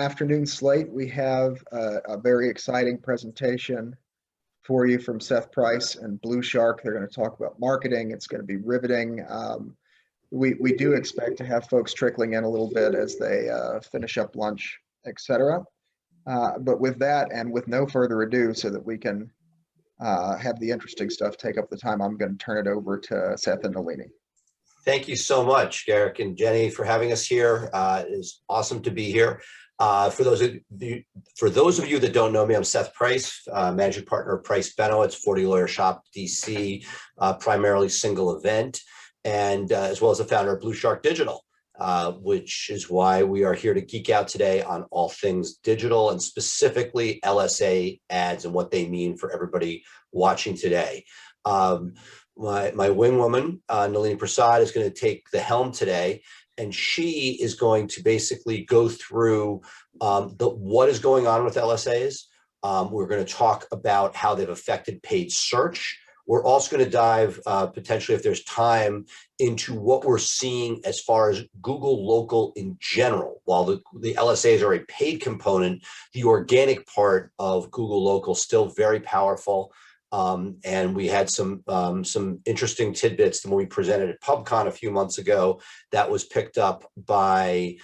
afternoon slate. We have a very exciting presentation for you from Seth Price and Blue Shark. They're going to talk about marketing. It's going to be riveting. We do expect to have folks trickling in a little bit as they finish up lunch, etc. But with that and with no further ado, so that we can have the interesting stuff take up the time, I'm going to turn it over to Seth and Nalini. Thank you so much, Garrick and Jenny, for having us here. It is awesome to be here. For those of you that don't know me, I'm Seth Price, managing partner of Price Benno. It's 40 Lawyer Shop, DC, primarily single event, and as well as the founder of Blue Shark Digital, which is why we are here to geek out today on all things digital and specifically LSA ads and what they mean for everybody watching today. My wing woman, Nalini Prasad, is going to take the helm today, and she is going to basically go through what is going on with LSAs. We're going to talk about how they've affected paid search. We're also going to dive potentially, if there's time, into what we're seeing as far as Google Local in general. While the LSAs are a paid component, the organic part of Google Local still very powerful. And we had some interesting tidbits when we presented at PubCon a few months ago that was picked up by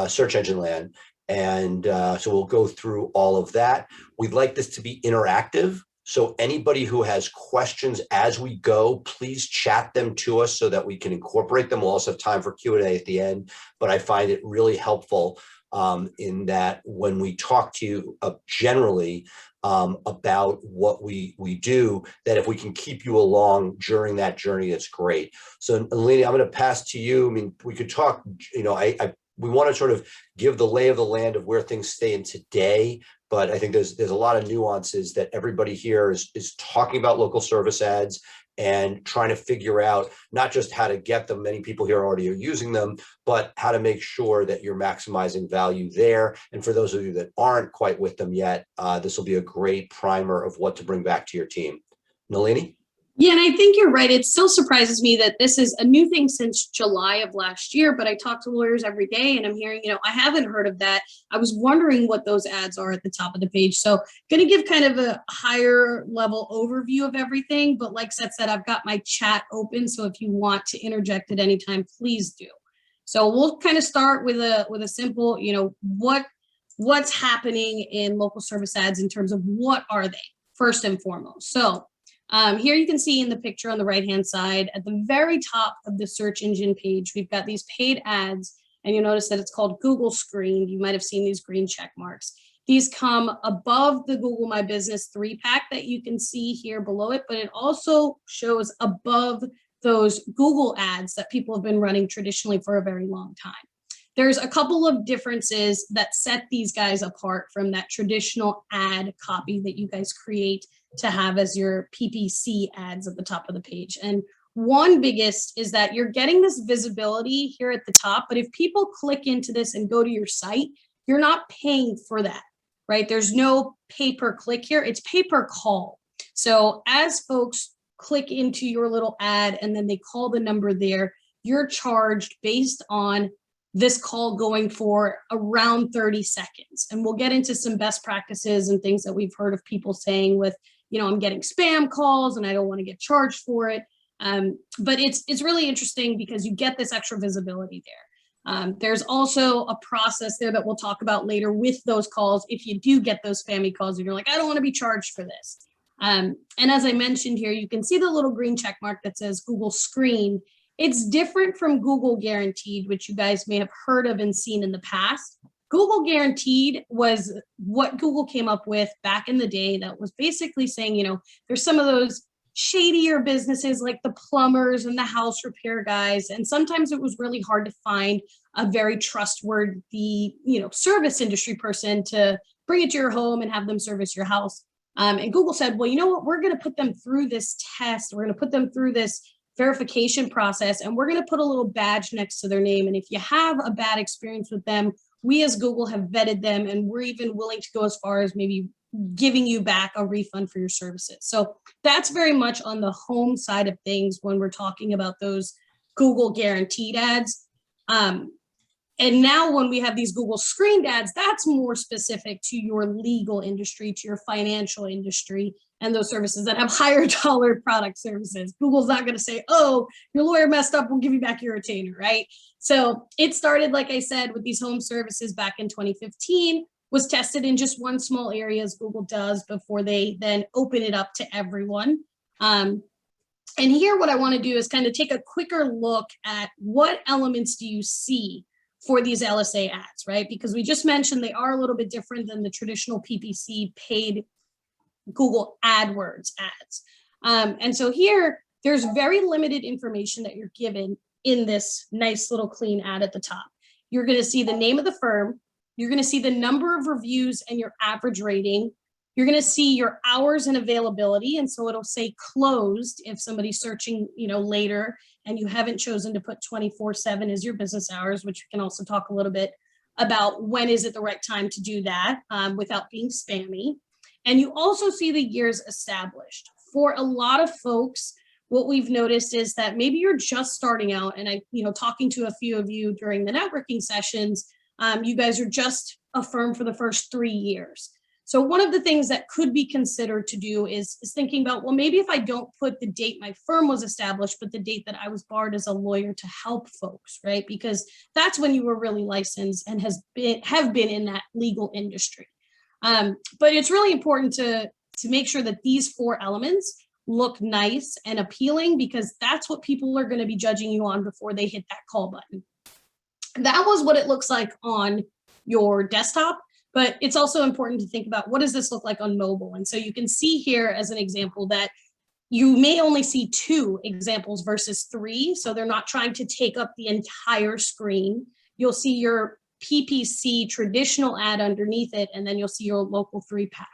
Search Engine Land. And so we'll go through all of that. We'd like this to be interactive. So anybody who has questions as we go, please chat them to us so that we can incorporate them. We'll also have time for Q&A at the end. But I find it really helpful in that when we talk to you generally, about what we do, that if we can keep you along during that journey, it's great. So Nalini, I'm going to pass to you. I mean, we could talk, we want to sort of give the lay of the land of where things stand today, but I think there's a lot of nuances that everybody here is talking about local service ads and trying to figure out not just how to get them, many people here already are using them, but how to make sure that you're maximizing value there. And for those of you that aren't quite with them yet, this will be a great primer of what to bring back to your team. Nalini? Yeah, and I think you're right. It still surprises me that this is a new thing since July of last year, but I talk to lawyers every day and I'm hearing, I haven't heard of that. I was wondering what those ads are at the top of the page. So going to give kind of a higher level overview of everything. But like Seth said, I've got my chat open. So if you want to interject at any time, please do. So we'll kind of start with a simple, what's happening in local service ads in terms of what are they first and foremost. So here you can see in the picture on the right-hand side, at the very top of the search engine page, we've got these paid ads, and you'll notice that it's called Google Screened. You might have seen these green check marks. These come above the Google My Business 3-pack that you can see here below it, but it also shows above those Google ads that people have been running traditionally for a very long time. There's a couple of differences that set these guys apart from that traditional ad copy that you guys create to have as your PPC ads at the top of the page. And one biggest is that you're getting this visibility here at the top, but if people click into this and go to your site, you're not paying for that, right? There's no pay-per-click here, it's pay-per-call. So as folks click into your little ad and then they call the number there, you're charged based on this call going for around 30 seconds. And we'll get into some best practices and things that we've heard of people saying with, I'm getting spam calls and I don't want to get charged for it. But it's really interesting because you get this extra visibility there. There's also a process there that we'll talk about later with those calls. If you do get those spammy calls and you're like, I don't want to be charged for this. And as I mentioned here, you can see the little green check mark that says Google Screened. It's different from Google Guaranteed, which you guys may have heard of and seen in the past. Google Guaranteed was what Google came up with back in the day that was basically saying, there's some of those shadier businesses like the plumbers and the house repair guys. And sometimes it was really hard to find a very trustworthy, service industry person to bring it to your home and have them service your house. And Google said, well, you know what, we're going to put them through this test. We're going to put them through this verification process, and we're going to put a little badge next to their name. And if you have a bad experience with them, we as Google have vetted them, and we're even willing to go as far as maybe giving you back a refund for your services. So that's very much on the home side of things when we're talking about those Google guaranteed ads. And now when we have these Google screened ads, that's more specific to your legal industry, to your financial industry, and those services that have higher dollar product services. Google's not going to say, oh, your lawyer messed up, we'll give you back your retainer, right? So it started, like I said, with these home services back in 2015, was tested in just one small area, as Google does, before they then open it up to everyone. And here what I want to do is kind of take a quicker look at what elements do you see for these LSA ads, right? Because we just mentioned they are a little bit different than the traditional PPC paid Google AdWords ads. And so here, there's very limited information that you're given in this nice little clean ad at the top. You're going to see the name of the firm. You're going to see the number of reviews and your average rating. You're going to see your hours and availability. And so it'll say closed if somebody's searching, later and you haven't chosen to put 24/7 as your business hours, which we can also talk a little bit about when is it the right time to do that without being spammy. And you also see the years established. For a lot of folks, what we've noticed is that maybe you're just starting out, and talking to a few of you during the networking sessions, you guys are just a firm for the first 3 years. So one of the things that could be considered to do is thinking about, well, maybe if I don't put the date my firm was established, but the date that I was barred as a lawyer to help folks, right? Because that's when you were really licensed and have been in that legal industry. But it's really important to make sure that these 4 elements look nice and appealing, because that's what people are going to be judging you on before they hit that call button. That was what it looks like on your desktop, but it's also important to think about, what does this look like on mobile? And so you can see here as an example that you may only see 2 examples versus 3. So they're not trying to take up the entire screen. You'll see your PPC traditional ad underneath it, and then you'll see your local 3-pack.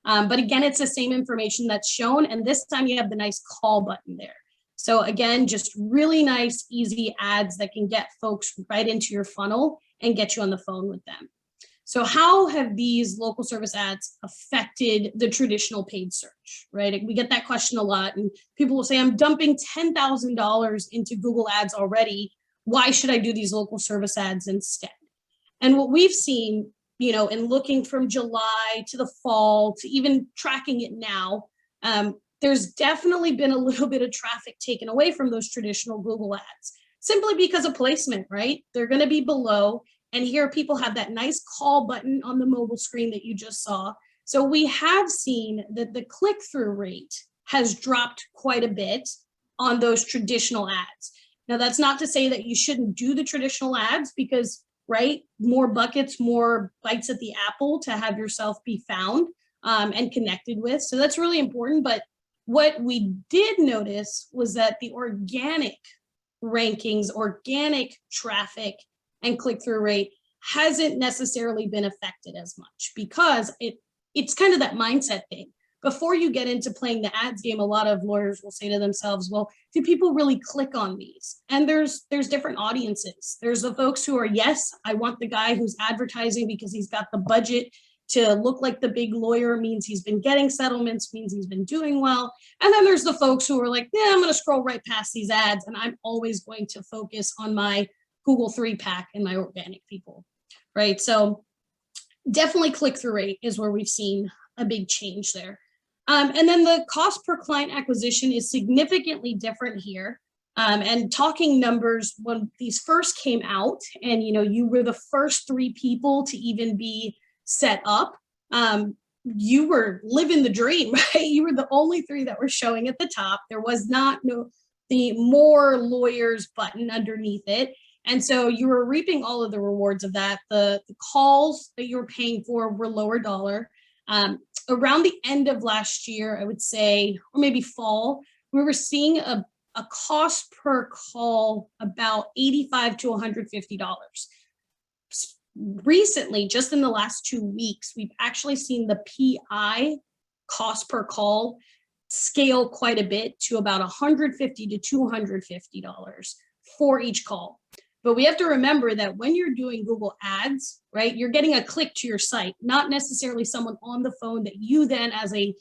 But again, it's the same information that's shown, and this time you have the nice call button there. So again, just really nice, easy ads that can get folks right into your funnel and get you on the phone with them. So how have these local service ads affected the traditional paid search, right? We get that question a lot, and people will say, I'm dumping $10,000 into Google ads already. Why should I do these local service ads instead? And what we've seen, in looking from July to the fall to even tracking it now, there's definitely been a little bit of traffic taken away from those traditional Google ads, simply because of placement, right? They're going to be below. And here people have that nice call button on the mobile screen that you just saw. So we have seen that the click-through rate has dropped quite a bit on those traditional ads. Now, that's not to say that you shouldn't do the traditional ads, because, right, more buckets, more bites at the apple to have yourself be found and connected with. So that's really important. But what we did notice was that the organic rankings, organic traffic, and click-through rate hasn't necessarily been affected as much, because it's kind of that mindset thing. Before you get into playing the ads game, a lot of lawyers will say to themselves, well, do people really click on these? And there's different audiences. There's the folks who are, yes, I want the guy who's advertising because he's got the budget to look like the big lawyer, means he's been getting settlements, means he's been doing well. And then there's the folks who are like, yeah, I'm going to scroll right past these ads, and I'm always going to focus on my Google 3-pack and my organic people, right? So definitely click-through rate is where we've seen a big change there. And then the cost per client acquisition is significantly different here. And talking numbers, when these first came out and, you were the first 3 people to even be set up, you were living the dream, right? You were the only 3 that were showing at the top. There was not the more lawyers button underneath it. And so you were reaping all of the rewards of that. The calls that you were paying for were lower dollar. Around the end of last year, I would say, or maybe fall, we were seeing a cost per call about $85 to $150. Recently, just in the last 2 weeks, we've actually seen the PI cost per call scale quite a bit to about $150 to $250 for each call. But we have to remember that when you're doing Google ads, right, you're getting a click to your site, not necessarily someone on the phone that you then, as a,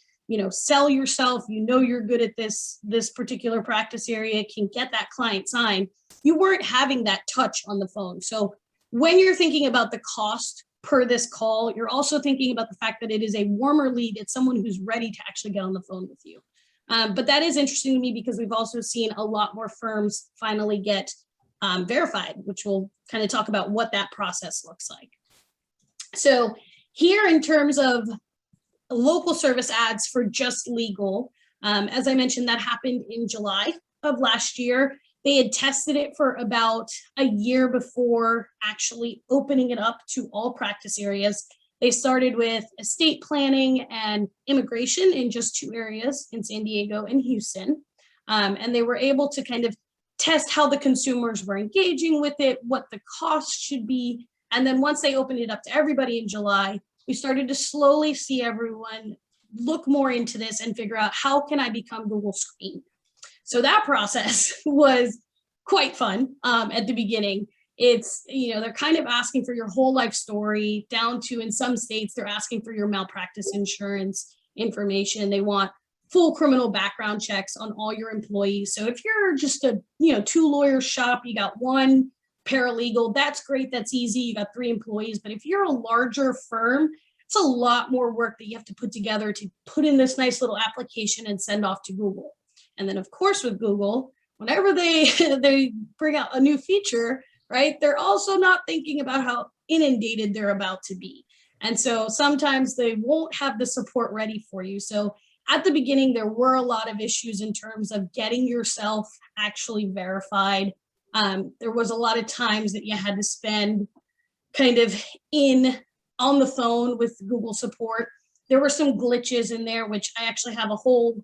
sell yourself, you're good at this particular practice area, can get that client signed. You weren't having that touch on the phone. So when you're thinking about the cost per this call, you're also thinking about the fact that it is a warmer lead. It's someone who's ready to actually get on the phone with you. But that is interesting to me because we've also seen a lot more firms finally get verified, which we'll kind of talk about what that process looks like. So here in terms of local service ads for just legal, as I mentioned, that happened in July of last year. They had tested it for about a year before actually opening it up to all practice areas. They started with estate planning and immigration in just 2 areas, in San Diego and Houston. And they were able to kind of test how the consumers were engaging with it, what the cost should be. And then once they opened it up to everybody in July, we started to slowly see everyone look more into this and figure out, how can I become Google Screen? So that process was quite fun at the beginning. It's, they're kind of asking for your whole life story, down to, in some states, they're asking for your malpractice insurance information. They want full criminal background checks on all your employees. So if you're just a, 2-lawyer shop, you got 1 paralegal, that's great, that's easy, you got 3 employees. But if you're a larger firm, it's a lot more work that you have to put together to put in this nice little application and send off to Google. And then of course with Google, whenever they bring out a new feature, right, they're also not thinking about how inundated they're about to be. And so sometimes they won't have the support ready for you. So at the beginning, there were a lot of issues in terms of getting yourself actually verified. There was a lot of times that you had to spend kind of on the phone with Google support. There were some glitches in there, which I actually have a whole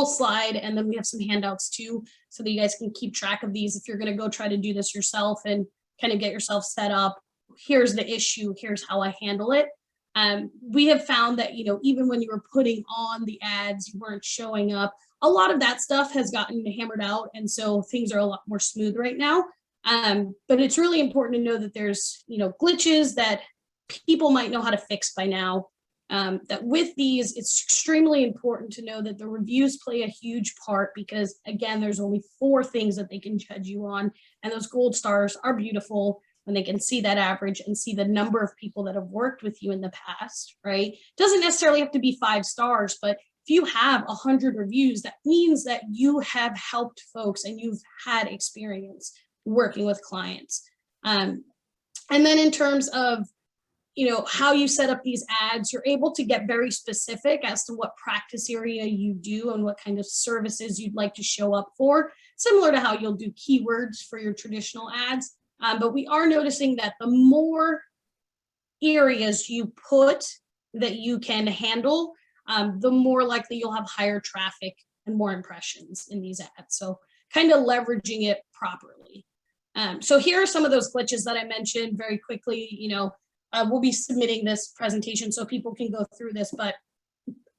slide, and then we have some handouts too, so that you guys can keep track of these if you're going to go try to do this yourself and kind of get yourself set up. Here's the issue, here's how I handle it. We have found that, even when you were putting on the ads, you weren't showing up. A lot of that stuff has gotten hammered out, and so things are a lot more smooth right now. But it's really important to know that there's, glitches that people might know how to fix by now. That with these, it's extremely important to know that the reviews play a huge part, because again, there's only 4 things that they can judge you on. And those gold stars are beautiful when they can see that average and see the number of people that have worked with you in the past, right? Doesn't necessarily have to be 5 stars, but if you have 100 reviews, that means that you have helped folks and you've had experience working with clients. And then in terms of how you set up these ads, you're able to get very specific as to what practice area you do and what kind of services you'd like to show up for, similar to how you'll do keywords for your traditional ads. But we are noticing that the more areas you put that you can handle, the more likely you'll have higher traffic and more impressions in these ads. So kind of leveraging it properly. So here are some of those glitches that I mentioned very quickly. We'll be submitting this presentation so people can go through this, but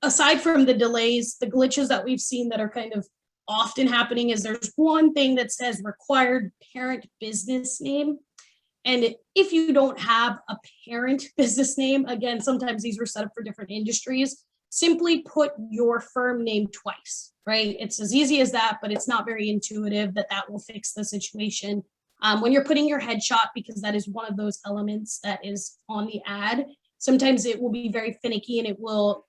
aside from the delays, the glitches that we've seen that are kind of often happening is there's one thing that says required parent business name. And if you don't have a parent business name, again, sometimes these were set up for different industries, simply put your firm name twice, right? It's as easy as that, but it's not very intuitive. That will fix the situation. When you're putting your headshot, because that is one of those elements that is on the ad, sometimes it will be very finicky and it will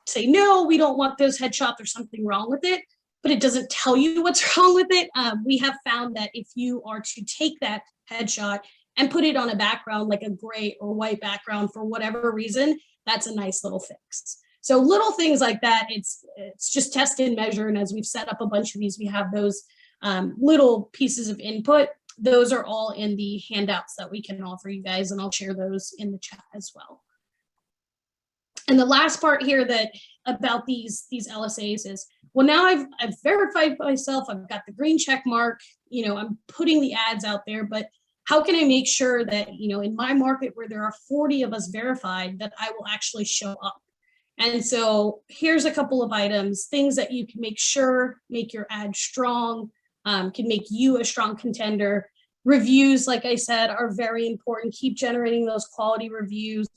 say, no, we don't want this headshot, there's something wrong with it, but it doesn't tell you what's wrong with it. We have found that if you are to take that headshot and put it on a background like a gray or white background for whatever reason, that's a nice little fix. So little things like that, it's just test and measure. And as we've set up a bunch of these, we have those little pieces of input. Those are all in the handouts that we can offer you guys, and I'll share those in the chat as well. And the last part here that about these LSAs is, well, now I've verified myself, I've got the green check mark, I'm putting the ads out there, but how can I make sure that, in my market where there are 40 of us verified, that I will actually show up? And so here's a couple of items, things that you can make your ad strong, can make you a strong contender. Reviews, like I said, are very important. Keep generating those quality reviews.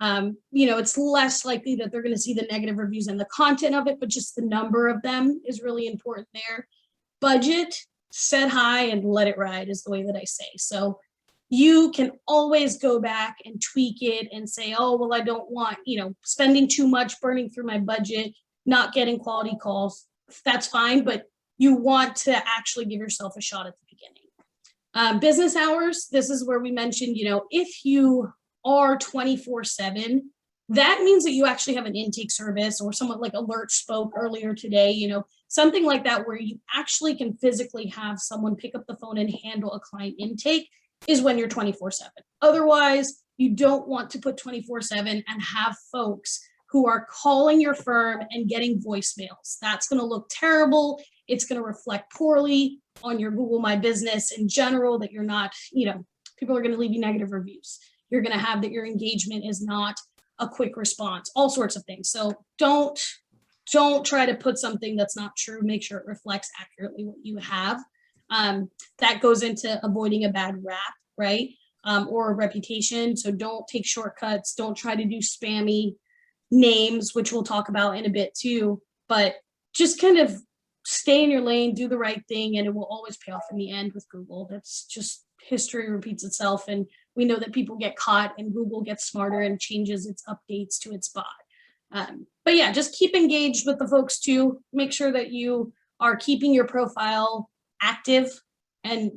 It's less likely that they're going to see the negative reviews and the content of it, but just the number of them is really important there. Budget, set high and let it ride is the way that I say. So you can always go back and tweak it and say, oh, well, I don't want, spending too much, burning through my budget, not getting quality calls. That's fine, but you want to actually give yourself a shot at the beginning. Business hours, this is where we mentioned, if you are 24/7, that means that you actually have an intake service, or someone like Alert spoke earlier today, something like that, where you actually can physically have someone pick up the phone and handle a client intake, is when you're 24/7. Otherwise, you don't want to put 24/7 and have folks who are calling your firm and getting voicemails. That's going to look terrible. It's going to reflect poorly on your Google My Business in general, that you're not, people are going to leave you negative reviews. You're going to have that your engagement is not a quick response, all sorts of things. So don't try to put something that's not true. Make sure it reflects accurately what you have. That goes into avoiding a bad rap, right? Or a reputation. So don't take shortcuts. Don't try to do spammy names, which we'll talk about in a bit too, but just kind of stay in your lane, do the right thing, and it will always pay off in the end with Google. That's just, history repeats itself, and we know that people get caught, and Google gets smarter and changes its updates to its bot. But yeah, just keep engaged with the folks too. Make sure that you are keeping your profile active, and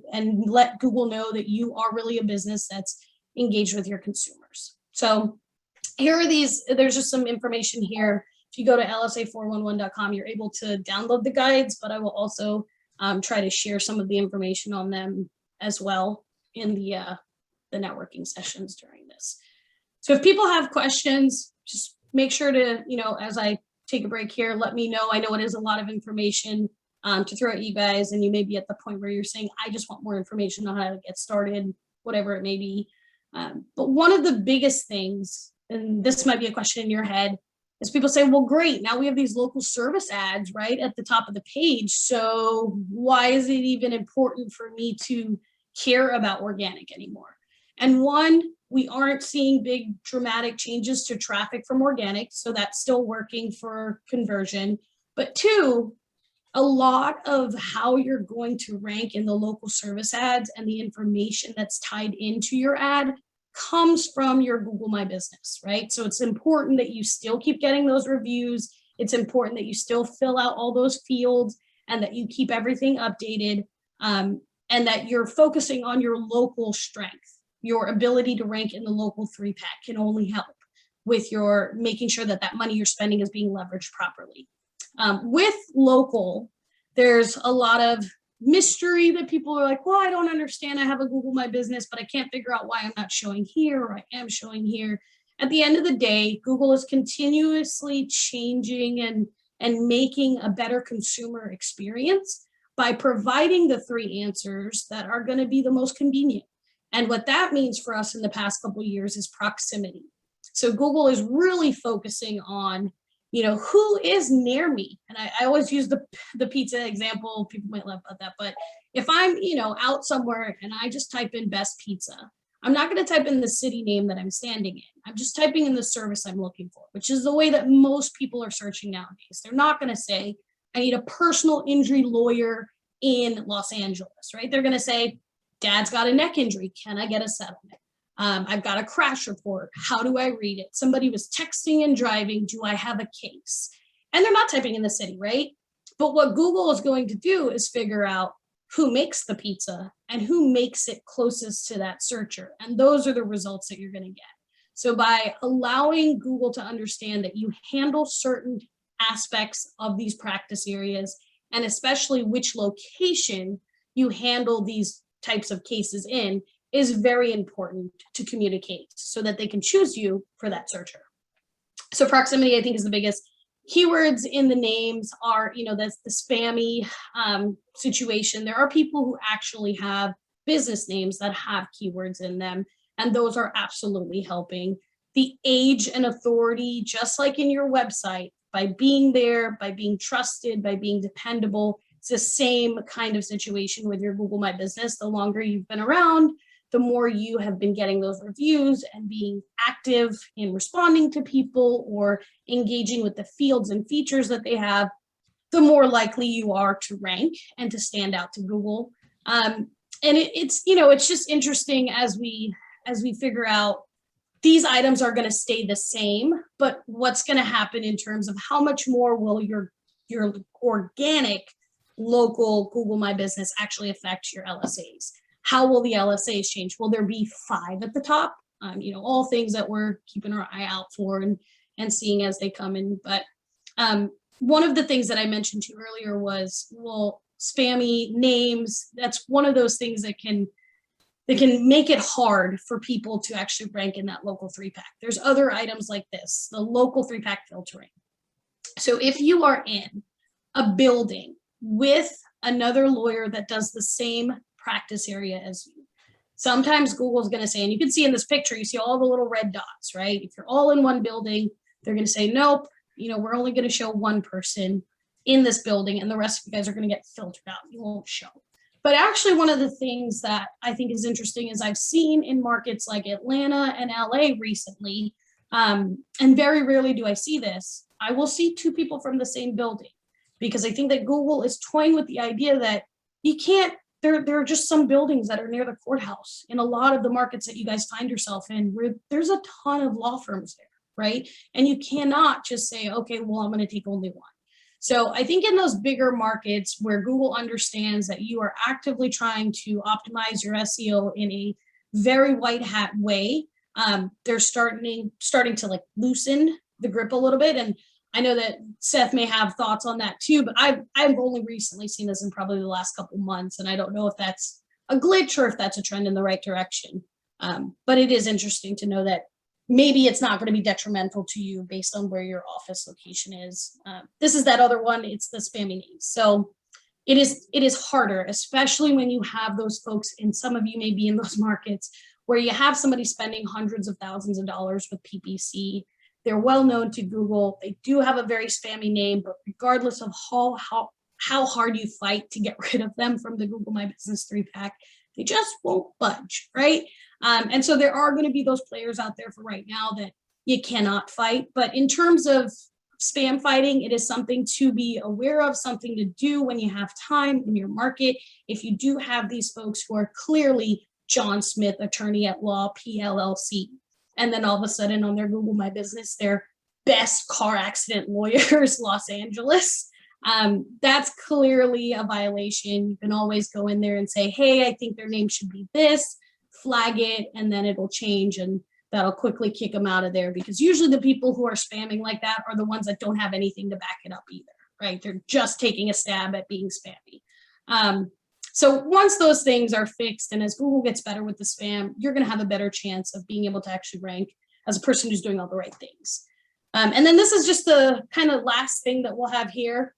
let Google know that you are really a business that's engaged with your consumers. So here are there's just some information here. If you go to lsa411.com, you're able to download the guides, but I will also try to share some of the information on them as well in the networking sessions during this. So if people have questions, just make sure to, as I take a break here, let me know. I know it is a lot of information to throw at you guys, and you may be at the point where you're saying, I just want more information on how to get started, whatever it may be. But one of the biggest things, and this might be a question in your head, is people say, well, great, now we have these local service ads right at the top of the page. So why is it even important for me to care about organic anymore? And one, we aren't seeing big dramatic changes to traffic from organic, so that's still working for conversion. But two, a lot of how you're going to rank in the local service ads and the information that's tied into your ad comes from your Google My Business, right? So it's important that you still keep getting those reviews. It's important that you still fill out all those fields, and that you keep everything updated, and that you're focusing on your local strength. Your ability to rank in the local 3-pack can only help with your making sure that that money you're spending is being leveraged properly. With local, there's a lot of mystery that people are like, well, I don't understand. I have a Google My Business, but I can't figure out why I'm not showing here, or I am showing here. At the end of the day, Google is continuously changing and making a better consumer experience by providing the 3 answers that are going to be the most convenient. And what that means for us in the past couple of years is proximity. So Google is really focusing on, who is near me? And I always use the pizza example. People might laugh about that, but if I'm, out somewhere and I just type in best pizza, I'm not going to type in the city name that I'm standing in. I'm just typing in the service I'm looking for, which is the way that most people are searching nowadays. They're not going to say, I need a personal injury lawyer in Los Angeles, right? They're going to say, Dad's got a neck injury. Can I get a settlement? I've got a crash report. How do I read it? Somebody was texting and driving. Do I have a case? And they're not typing in the city, right? But what Google is going to do is figure out who makes the pizza and who makes it closest to that searcher. And those are the results that you're going to get. So by allowing Google to understand that you handle certain aspects of these practice areas, and especially which location you handle these types of cases in, is very important to communicate so that they can choose you for that searcher. So proximity, I think, is the biggest. Keywords in the names are, that's the spammy situation. There are people who actually have business names that have keywords in them, and those are absolutely helping. The age and authority, just like in your website, by being there, by being trusted, by being dependable, it's the same kind of situation with your Google My Business. The longer you've been around, the more you have been getting those reviews and being active in responding to people or engaging with the fields and features that they have, the more likely you are to rank and to stand out to Google. it's, you know, it's just interesting as we figure out these items are going to stay the same, but what's going to happen in terms of how much more will your organic local Google My Business actually affect your LSAs? How will the LSAs change? Will there be 5 at the top? You know, all things that we're keeping our eye out for and seeing as they come in. But one of the things that I mentioned to you earlier was, well, spammy names. That's one of those things that can make it hard for people to actually rank in that local 3-pack. There's other items like this, the local 3-pack filtering. So if you are in a building with another lawyer that does the same practice area as you, sometimes Google's going to say, and you can see in this picture, you see all the little red dots, right? If you're all in one building, they're going to say, nope, you know, we're only going to show one person in this building and the rest of you guys are going to get filtered out. You won't show. But actually, one of the things that I think is interesting is I've seen in markets like Atlanta and LA recently, and very rarely do I see this, I will see 2 people from the same building, because I think that Google is toying with the idea that you can't, there are just some buildings that are near the courthouse in a lot of the markets that you guys find yourself in, where there's a ton of law firms there, right? And you cannot just say, okay, well, I'm going to take only one. So I think in those bigger markets where Google understands that you are actively trying to optimize your SEO in a very white hat way, they're starting to like loosen the grip a little bit. And I know that Seth may have thoughts on that too, but I've only recently seen this in probably the last couple months, and I don't know if that's a glitch or if that's a trend in the right direction. But it is interesting to know that maybe it's not going to be detrimental to you based on where your office location is. This is that other one. It's the spammy names. So it is harder, especially when you have those folks, and some of you may be in those markets where you have somebody spending hundreds of thousands of dollars with PPC. They're well known to Google. They do have a very spammy name, but regardless of how hard you fight to get rid of them from the Google My Business 3-pack, they just won't budge, right? And so there are going to be those players out there for right now that you cannot fight. But in terms of spam fighting, it is something to be aware of, something to do when you have time in your market. If you do have these folks who are clearly John Smith, attorney at law, PLLC, and then all of a sudden on their Google My Business, their best car accident lawyers, Los Angeles, that's clearly a violation. You can always go in there and say, hey, I think their name should be this, flag it, and then it'll change, and that'll quickly kick them out of there, because usually the people who are spamming like that are the ones that don't have anything to back it up either, right? They're just taking a stab at being spammy. So once those things are fixed, and as Google gets better with the spam, you're going to have a better chance of being able to actually rank as a person who's doing all the right things. And then this is just the kind of last thing that we'll have here.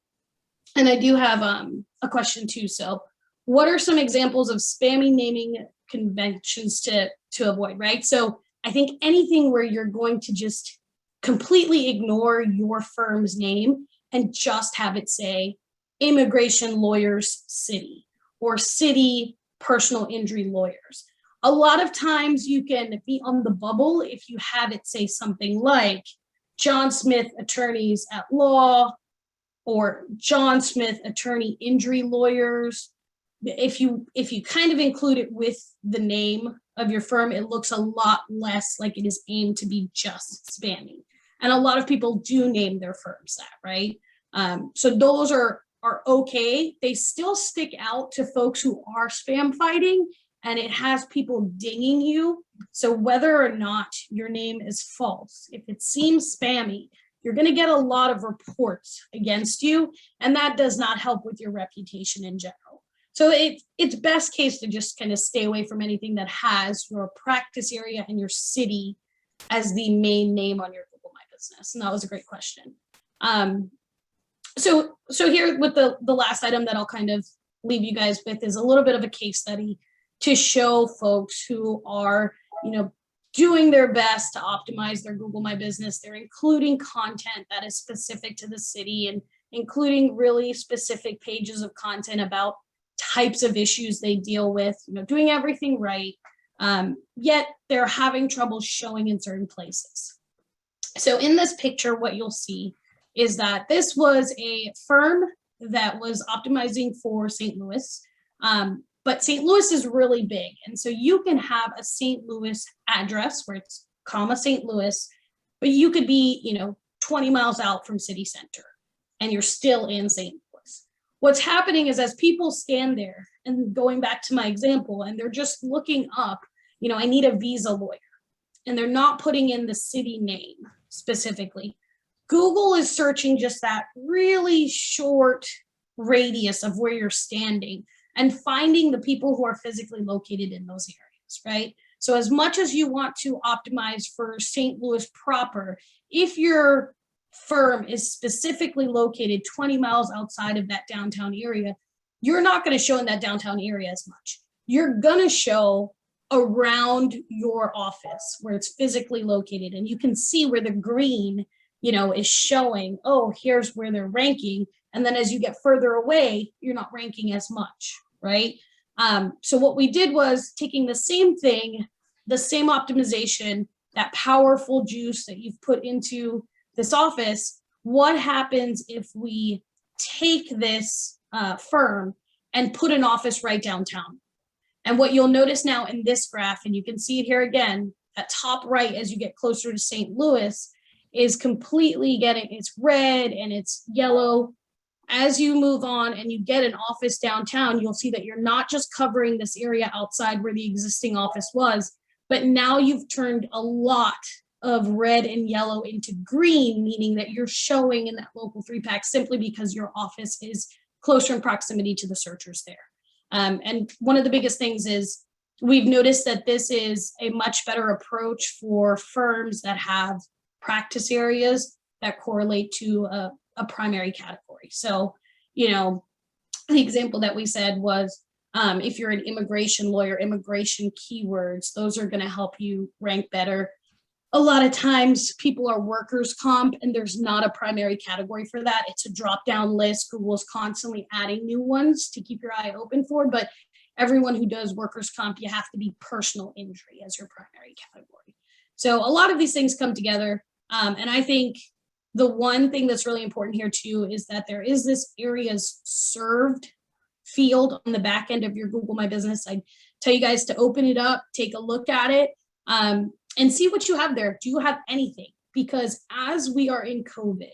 And I do have a question too. So what are some examples of spammy naming conventions to avoid, right? So I think anything where you're going to just completely ignore your firm's name and just have it say immigration lawyers city, or city personal injury lawyers. A lot of times you can be on the bubble if you have it say something like John Smith attorneys at law, or John Smith attorney injury lawyers. If you kind of include it with the name of your firm, it looks a lot less like it is aimed to be just spammy. And a lot of people do name their firms that, right? So those are okay. They still stick out to folks who are spam fighting, and it has people dinging you. So whether or not your name is false, if it seems spammy, you're going to get a lot of reports against you, and that does not help with your reputation in general. So it's best case to just kind of stay away from anything that has your practice area and your city as the main name on your Google My Business. And that was a great question. So here with the last item that I'll kind of leave you guys with is a little bit of a case study to show folks who are, doing their best to optimize their Google My Business. They're including content that is specific to the city and including really specific pages of content about types of issues they deal with, doing everything right, yet they're having trouble showing in certain places. So in this picture, what you'll see is that this was a firm that was optimizing for St. Louis. but St. Louis is really big. And so you can have a St. Louis address where it's comma St. Louis, but you could be, 20 miles out from city center and you're still in St. Louis. What's happening is as people stand there, and going back to my example, and they're just looking up, I need a visa lawyer, and they're not putting in the city name specifically. Google is searching just that really short radius of where you're standing and finding the people who are physically located in those areas, right? So as much as you want to optimize for St. Louis proper, if your firm is specifically located 20 miles outside of that downtown area, you're not going to show in that downtown area as much. You're going to show around your office where it's physically located, and you can see where the green, is showing, oh, here's where they're ranking. And then as you get further away, you're not ranking as much, right? So what we did was taking the same thing, the same optimization, that powerful juice that you've put into this office. What happens if we take this firm and put an office right downtown? And what you'll notice now in this graph, and you can see it here again, at top right as you get closer to St. Louis, is completely it's red and it's yellow. As you move on and you get an office downtown, you'll see that you're not just covering this area outside where the existing office was, but now you've turned a lot of red and yellow into green, meaning that you're showing in that local 3-pack simply because your office is closer in proximity to the searchers there. And one of the biggest things is we've noticed that this is a much better approach for firms that have practice areas that correlate to a primary category. So, the example that we said was if you're an immigration lawyer, immigration keywords, those are going to help you rank better. A lot of times people are workers' comp and there's not a primary category for that. It's a drop-down list. Google's constantly adding new ones to keep your eye open for, but everyone who does workers' comp, you have to be personal injury as your primary category. So a lot of these things come together. And I think the one thing that's really important here too is that there is this areas served field on the back end of your Google My Business. I tell you guys to open it up, take a look at it, and see what you have there. Do you have anything? Because as we are in COVID,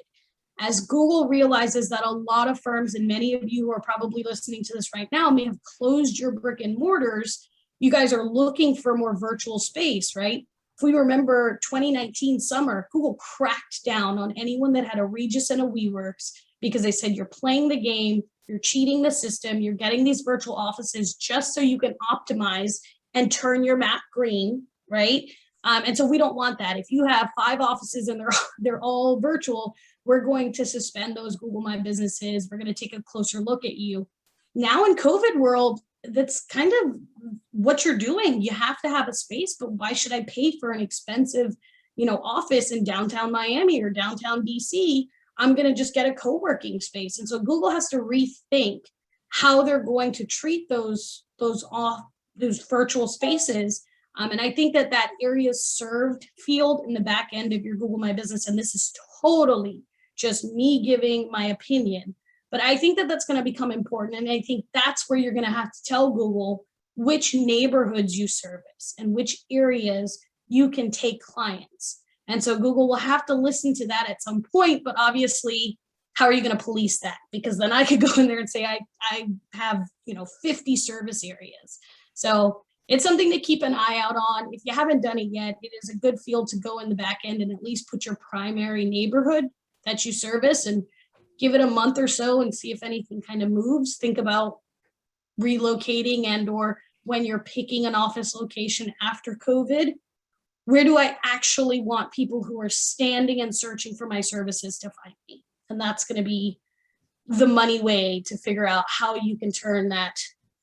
as Google realizes that a lot of firms, and many of you who are probably listening to this right now, may have closed your brick and mortars, you guys are looking for more virtual space, right? If we remember 2019 summer, Google cracked down on anyone that had a Regus and a WeWorks because they said, you're playing the game, you're cheating the system, you're getting these virtual offices just so you can optimize and turn your map green, right? And so we don't want that. If you have 5 offices and they're all virtual, we're going to suspend those Google My Businesses. We're going to take a closer look at you. Now in COVID world, that's kind of what you're doing. You have to have a space, but why should I pay for an expensive, office in downtown Miami or downtown DC? I'm going to just get a co-working space. And so Google has to rethink how they're going to treat those virtual spaces. And I think that areas served field in the back end of your Google My Business, and this is totally just me giving my opinion, but I think that that's going to become important. And I think that's where you're going to have to tell Google which neighborhoods you service and which areas you can take clients. And so Google will have to listen to that at some point, but obviously, how are you going to police that? Because then I could go in there and say, I have, 50 service areas. So it's something to keep an eye out on. If you haven't done it yet, it is a good field to go in the back end and at least put your primary neighborhood that you service and give it a month or so and see if anything kind of moves. Think about relocating and or when you're picking an office location after COVID, where do I actually want people who are standing and searching for my services to find me? And that's going to be the money way to figure out how you can turn that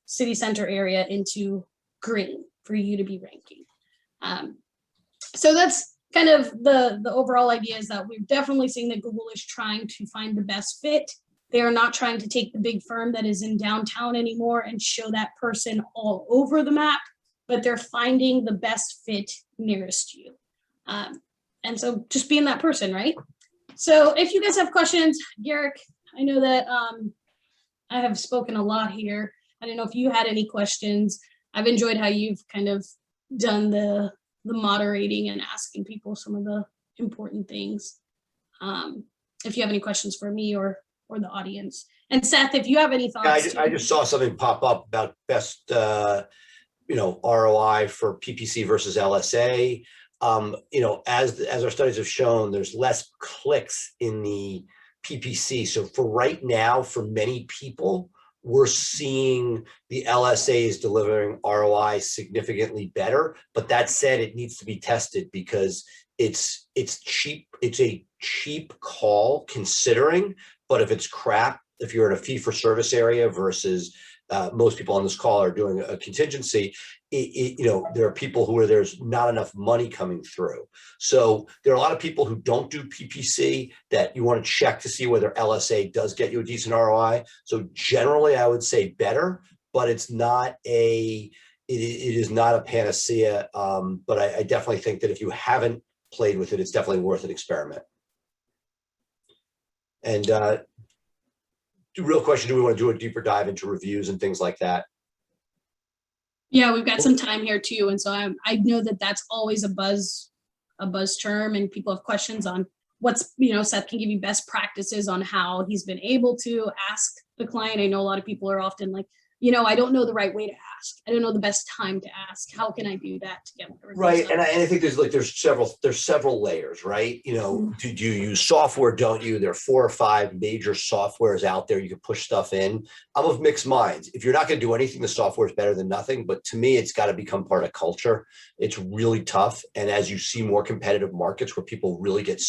city center area into green for you to be ranking. So that's kind of the overall idea, is that we're definitely seeing that Google is trying to find the best fit. They are not trying to take the big firm that is in downtown anymore and show that person all over the map, but they're finding the best fit nearest you. And so just being that person, right? So if you guys have questions, Garrick, I know that I have spoken a lot here. I don't know if you had any questions. I've enjoyed how you've kind of done the moderating and asking people some of the important things. If you have any questions for me or the audience. And Seth, if you have any thoughts. I just saw something pop up about best, ROI for PPC versus LSA. As our studies have shown, there's less clicks in the PPC. So for right now, for many people, we're seeing the LSAs delivering ROI significantly better. But that said, it needs to be tested because it's cheap. It's a cheap call considering, but if it's crap, if you're in a fee for service area versus most people on this call are doing a contingency, there are people where there's not enough money coming through. So there are a lot of people who don't do PPC that you want to check to see whether LSA does get you a decent ROI. So generally, I would say better, but it is not a panacea. But I definitely think that if you haven't played with it, it's definitely worth an experiment. And real question, do we want to do a deeper dive into reviews and things like that? Yeah, we've got some time here too. And so I know that that's always a buzz term, and people have questions on what's, Seth can give you best practices on how he's been able to ask the client. I know a lot of people are often like, I don't know the right way to ask. I don't know the best time to ask. How can I do that to get the right? And I think there's several layers, right? Do you use software? Don't you? There are 4 or 5 major softwares out there you can push stuff in. I'm of mixed minds. If you're not going to do anything, the software is better than nothing. But to me, it's got to become part of culture. It's really tough. And as you see more competitive markets where people really get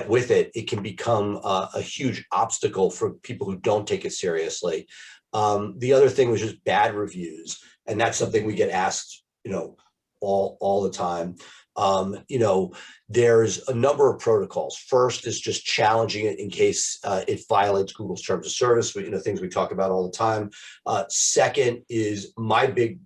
with it, it can become a huge obstacle for people who don't take it seriously. The other thing was just bad reviews, and that's something we get asked, all the time. There's a number of protocols. First is just challenging it in case it violates Google's terms of service, things we talk about all the time. Second is my big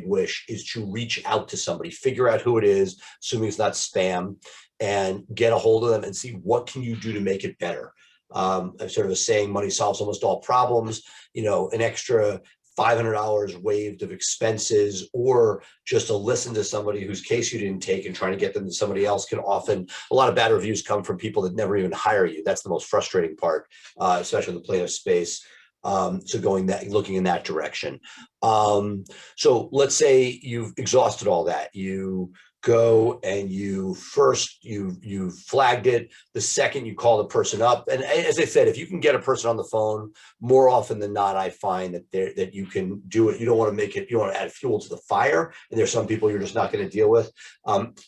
wish is to reach out to somebody, figure out who it is, assuming it's not spam, and get a hold of them and see what can you do to make it better. Sort of a saying, money solves almost all problems. An extra $500 waived of expenses, or just to listen to somebody whose case you didn't take and trying to get them to somebody else can often, a lot of bad reviews come from people that never even hire you. That's the most frustrating part, especially in the plaintiff space. So looking in that direction. So let's say you've exhausted all that. You go and you flagged it. The second you call the person up, and as I said, if you can get a person on the phone, more often than not, I find that you can do it. You don't want to add fuel to the fire, and there's some people you're just not going to deal with.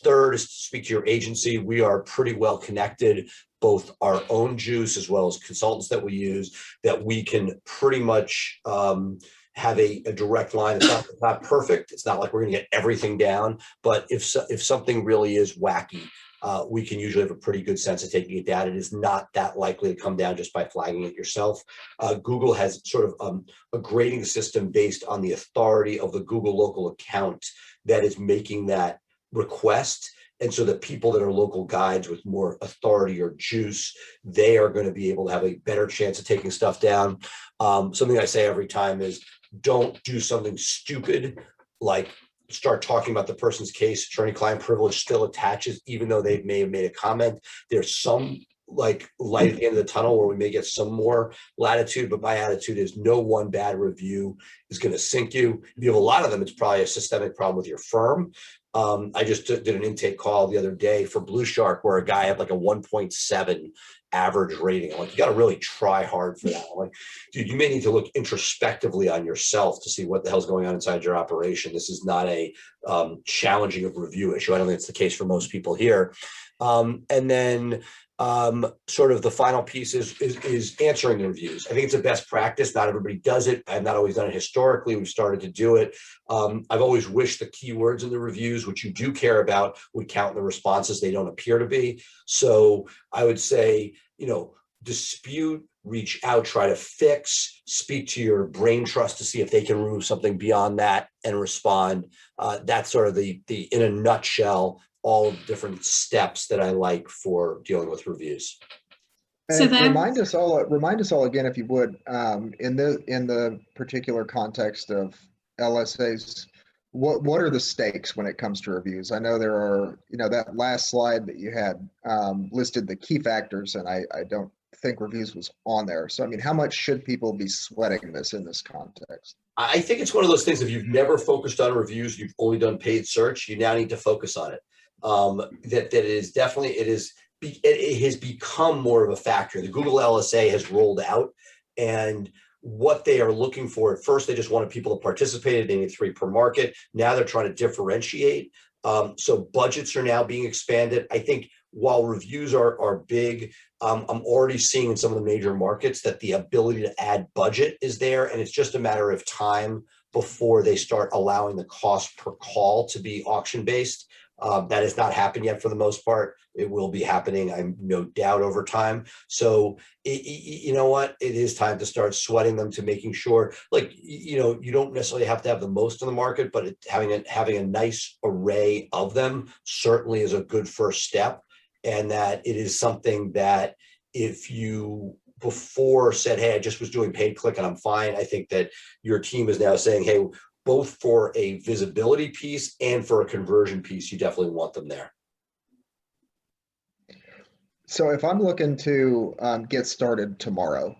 Third is to speak to your agency. We are pretty well connected, both our own juice as well as consultants that we use, that we can pretty much have a direct line. It's not perfect. It's not like we're going to get everything down, but if something really is wacky, we can usually have a pretty good sense of taking it down. It is not that likely to come down just by flagging it yourself. Google has sort of a grading system based on the authority of the Google local account that is making that request. And so the people that are local guides with more authority or juice, they are going to be able to have a better chance of taking stuff down. Something I say every time is, don't do something stupid like start talking about the person's case. Attorney-client privilege still attaches, even though they may have made a comment. There's some light at the end of the tunnel where we may get some more latitude, but my attitude is no one bad review is going to sink you. If you have a lot of them, it's probably a systemic problem with your firm. I just did an intake call the other day for Blue Shark where a guy had like a 1.7 average rating. I'm like, you got to really try hard for that. I'm like, dude, you may need to look introspectively on yourself to see what the hell's going on inside your operation. This is not a challenging of review issue. I don't think it's the case for most people here. And then sort of the final piece is answering the reviews. I think it's a best practice. Not everybody does it. I've not always done it historically. We've started to do it. I've always wished the keywords in the reviews, which you do care about, would count in the responses. They don't appear to be. So I would say, dispute, reach out, try to fix, speak to your brain trust to see if they can remove something beyond that and respond. That's sort of the in a nutshell, all different steps that I like for dealing with reviews. So And that remind us all again, if you would, in the particular context of LSAs, what are the stakes when it comes to reviews? I know there are, that last slide that you had listed the key factors, and I don't think reviews was on there. So, I mean, how much should people be sweating this in this context? I think it's one of those things, if you've never focused on reviews, you've only done paid search, you now need to focus on it. That it is definitely, it has become more of a factor. The Google LSA has rolled out, and what they are looking for, at first they just wanted people to participate. They need 3 per market. Now they're trying to differentiate. So budgets are now being expanded. I think while reviews are big, I'm already seeing in some of the major markets that the ability to add budget is there, and it's just a matter of time before they start allowing the cost per call to be auction based. That has not happened yet for the most part. It will be happening, I'm no doubt, over time. So you know what? It is time to start sweating them, to making sure, like, you don't necessarily have to have the most in the market, but having a nice array of them certainly is a good first step. And that it is something that if you before said, hey, I just was doing paid click and I'm fine, I think that your team is now saying, hey, both for a visibility piece and for a conversion piece, you definitely want them there. So if I'm looking to get started tomorrow,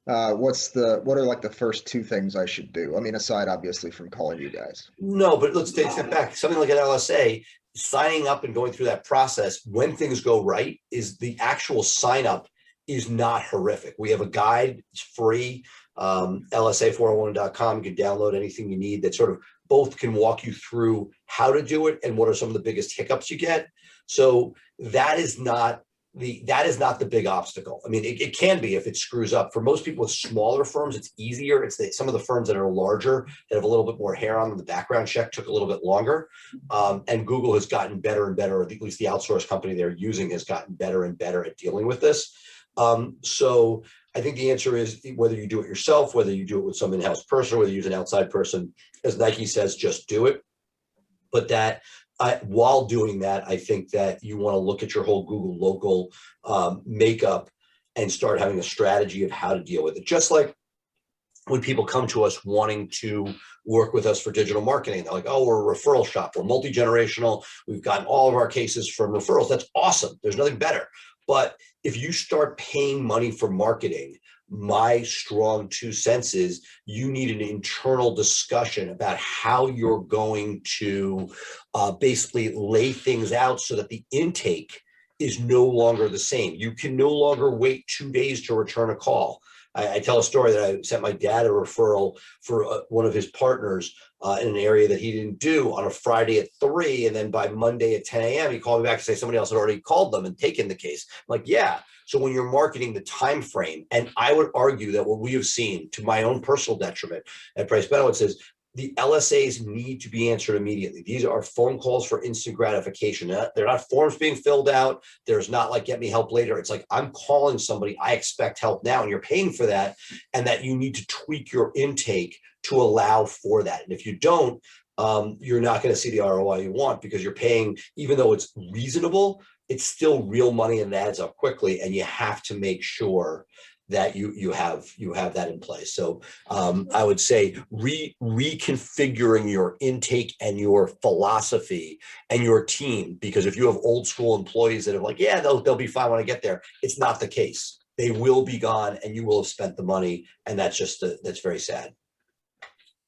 what are like the first 2 things I should do? I mean, aside obviously from calling you guys. No, but let's take a step back. Something like an LSA, signing up and going through that process, when things go right, is the actual sign up is not horrific. We have a guide, it's free, lsa401.com. You can download anything you need that sort of both can walk you through how to do it and what are some of the biggest hiccups you get. So that is not the big obstacle. I mean, it can be if it screws up. For most people with smaller firms, it's easier. It's some of the firms that are larger, that have a little bit more hair on them, the background check took a little bit longer. And Google has gotten better and better, or at least the outsourced company they're using has gotten better and better at dealing with this. So I think the answer is, whether you do it yourself, whether you do it with some in-house person, whether you use an outside person, as Nike says, just do it. But while doing that, I think that you want to look at your whole Google local makeup and start having a strategy of how to deal with it. Just like when people come to us wanting to work with us for digital marketing, they're like, oh, we're a referral shop, we're multi-generational, we've gotten all of our cases from referrals. That's awesome. There's nothing better. But if you start paying money for marketing, my strong 2 cents is you need an internal discussion about how you're going to basically lay things out so that the intake is no longer the same. You can no longer wait 2 days to return a call. I tell a story that I sent my dad a referral for one of his partners in an area that he didn't do on a Friday at 3. And then by Monday at 10 a.m., he called me back to say somebody else had already called them and taken the case. I'm like, yeah. So when you're marketing the time frame, and I would argue that what we have seen, to my own personal detriment at Price Benno, it says the LSAs need to be answered immediately. These are phone calls for instant gratification. They're not forms being filled out. There's not like, get me help later. It's like, I'm calling somebody, I expect help now, and you're paying for that, and that you need to tweak your intake to allow for that. And if you don't, you're not going to see the ROI you want, because you're paying, even though it's reasonable, it's still real money and it adds up quickly, and you have to make sure that you have that in place. So I would say reconfiguring your intake and your philosophy and your team, because if you have old school employees that are like, yeah, they'll be fine when I get there, it's not the case. They will be gone, and you will have spent the money, and that's very sad.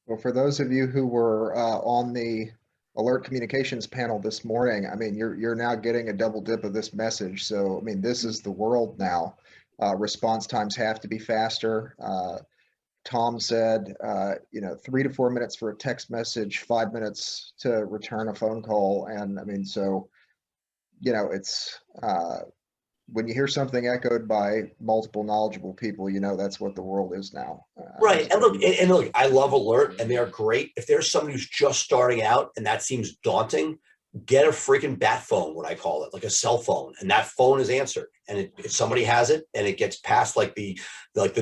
Well, for those of you who were on the alert communications panel this morning, I mean, you're now getting a double dip of this message. So, I mean, this is the world now. Response times have to be faster. Tom said, 3 to 4 minutes for a text message, 5 minutes to return a phone call. And I mean, so, it's when you hear something echoed by multiple knowledgeable people, that's what the world is now. Right. And look, I love Alert, and they are great. If there's someone who's just starting out and that seems daunting, get a freaking bat phone, what I call it, like a cell phone, and that phone is answered. And if somebody has it and it gets past like the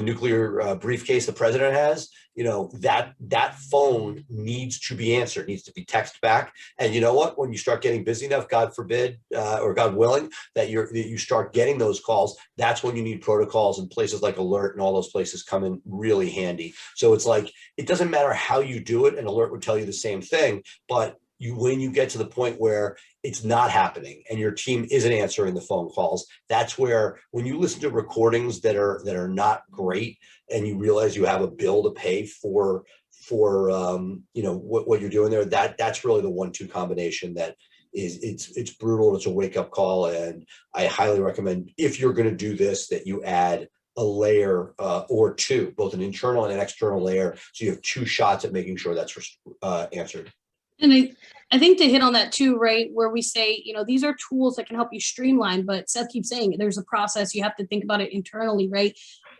nuclear briefcase the president has, that phone needs to be answered, needs to be texted back. And you know what? When you start getting busy enough, God forbid, or God willing, that you start getting those calls, that's when you need protocols, and places like Alert and all those places come in really handy. So it's like, it doesn't matter how you do it, and Alert would tell you the same thing, but when you get to the point where it's not happening and your team isn't answering the phone calls, that's where, when you listen to recordings that are not great, and you realize you have a bill to pay for what you're doing there, that's really the 1-2 combination that is, it's brutal. It's a wake-up call, and I highly recommend, if you're going to do this, that you add a layer or two, both an internal and an external layer, so you have 2 shots at making sure that's answered. And I think to hit on that too, right, where we say, these are tools that can help you streamline, but Seth keeps saying there's a process. You have to think about it internally, right?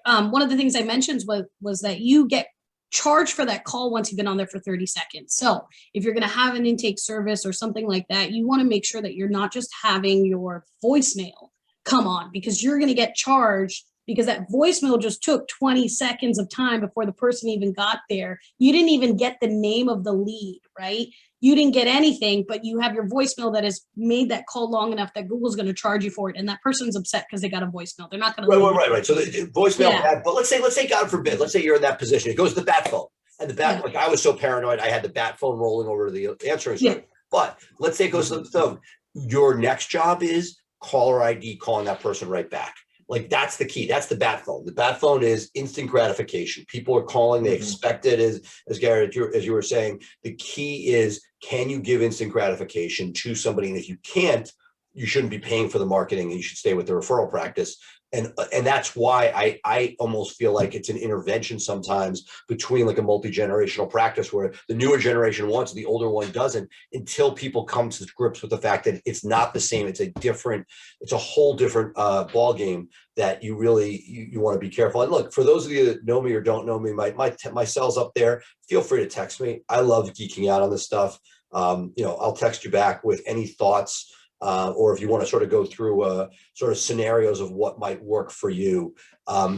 One of the things I mentioned was that you get charged for that call once you've been on there for 30 seconds. So if you're going to have an intake service or something like that, you want to make sure that you're not just having your voicemail come on, because you're going to get charged, because that voicemail just took 20 seconds of time before the person even got there. You didn't even get the name of the lead, right? You didn't get anything, but you have your voicemail that has made that call long enough that Google's going to charge you for it. And that person's upset because they got a voicemail. They're not going to. Right. So the voicemail, but let's say, God forbid, let's say you're in that position. It goes to the bat phone, and the bat, like I was so paranoid, I had the bat phone rolling over to the answering service. But let's say it goes to the phone. Your next job is caller ID, calling that person right back. Like, that's the key. That's the bat phone. The bat phone is instant gratification. People are calling. They expect it. As Gary, as you were saying, the key is, can you give instant gratification to somebody? And if you can't, you shouldn't be paying for the marketing, and you should stay with the referral practice. And that's why I almost feel like it's an intervention sometimes between like a multi-generational practice, where the newer generation wants, the older one doesn't, until people come to grips with the fact that it's not the same. It's a whole different ball game that you really, you want to be careful. And look, for those of you that know me or don't know me, my cell's up there. Feel free to text me. I love geeking out on this stuff. I'll text you back with any thoughts. Or if you want to sort of go through sort of scenarios of what might work for you.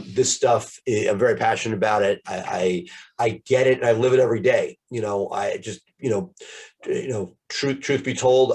This stuff, I'm very passionate about it. I get it, and I live it every day. I just, truth be told,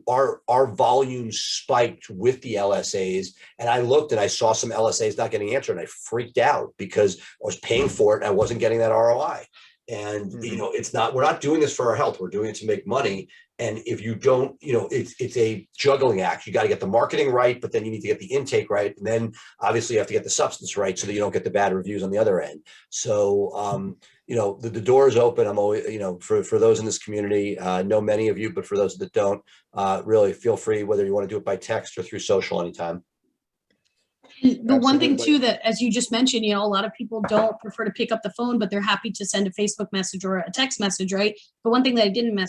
our volume spiked with the LSAs, and I looked and I saw some LSAs not getting answered, and I freaked out because I was paying for it and I wasn't getting that ROI. And, we're not doing this for our health. We're doing it to make money. And if you don't, it's a juggling act. You got to get the marketing right, but then you need to get the intake right. And then obviously you have to get the substance right so that you don't get the bad reviews on the other end. So, the door is open. I'm always, for those in this community, know many of you, but for those that don't, really feel free, whether you want to do it by text or through social anytime. The one thing too, that, as you just mentioned, a lot of people don't prefer to pick up the phone, but they're happy to send a Facebook message or a text message, right? But one thing that I didn't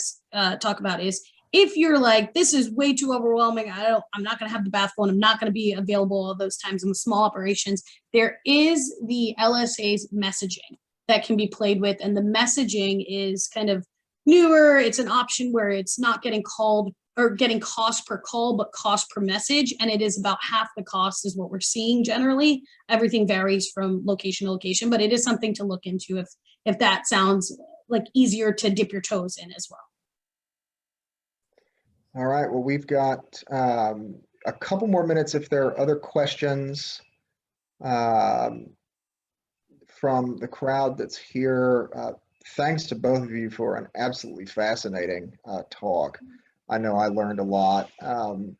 talk about is, if you're like, this is way too overwhelming, I'm not going to have the bath phone, I'm not going to be available all those times in small operations, there is the LSA's messaging that can be played with. And the messaging is kind of newer. It's an option where it's not getting called or getting cost per call, but cost per message. And it is about half the cost is what we're seeing generally. Everything varies from location to location, but it is something to look into if that sounds like easier to dip your toes in as well. All right, well, we've got a couple more minutes if there are other questions from the crowd that's here. Thanks to both of you for an absolutely fascinating talk. I know I learned a lot, and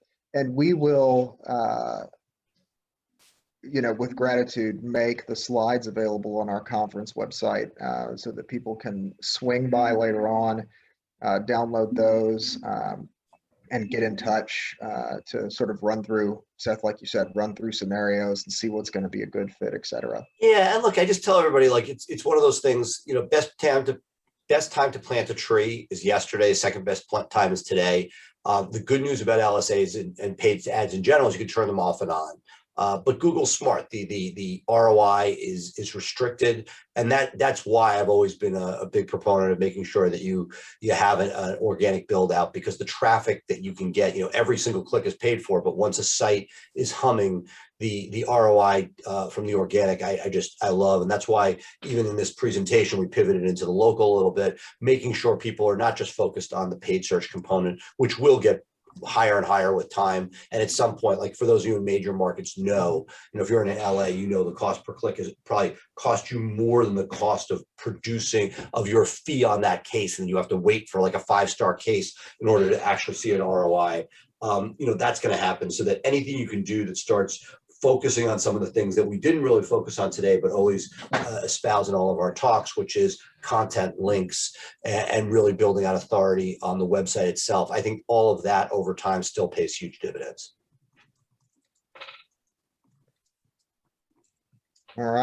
we will, with gratitude, make the slides available on our conference website so that people can swing by later on, download those, and get in touch to sort of run through, Seth, like you said, run through scenarios and see what's going to be a good fit, et cetera. Yeah, and look, I just tell everybody, like, it's one of those things, best time to plant a tree is yesterday. Second best time is today. The good news about LSAs and paid ads in general is you can turn them off and on. But Google's smart. The ROI is restricted, and that's why I've always been a big proponent of making sure that you have an organic build out, because the traffic that you can get, every single click is paid for, but once a site is humming, the ROI from the organic, I love, and that's why even in this presentation we pivoted into the local a little bit, making sure people are not just focused on the paid search component, which will get higher and higher with time. And at some point, like for those of you in major markets, if you're in LA, the cost per click is probably cost you more than the cost of producing of your fee on that case. And you have to wait for like a 5-star case in order to actually see an ROI. That's going to happen, so that anything you can do that starts focusing on some of the things that we didn't really focus on today, but always espouse in all of our talks, which is content, links, and really building out authority on the website itself. I think all of that over time still pays huge dividends. All right.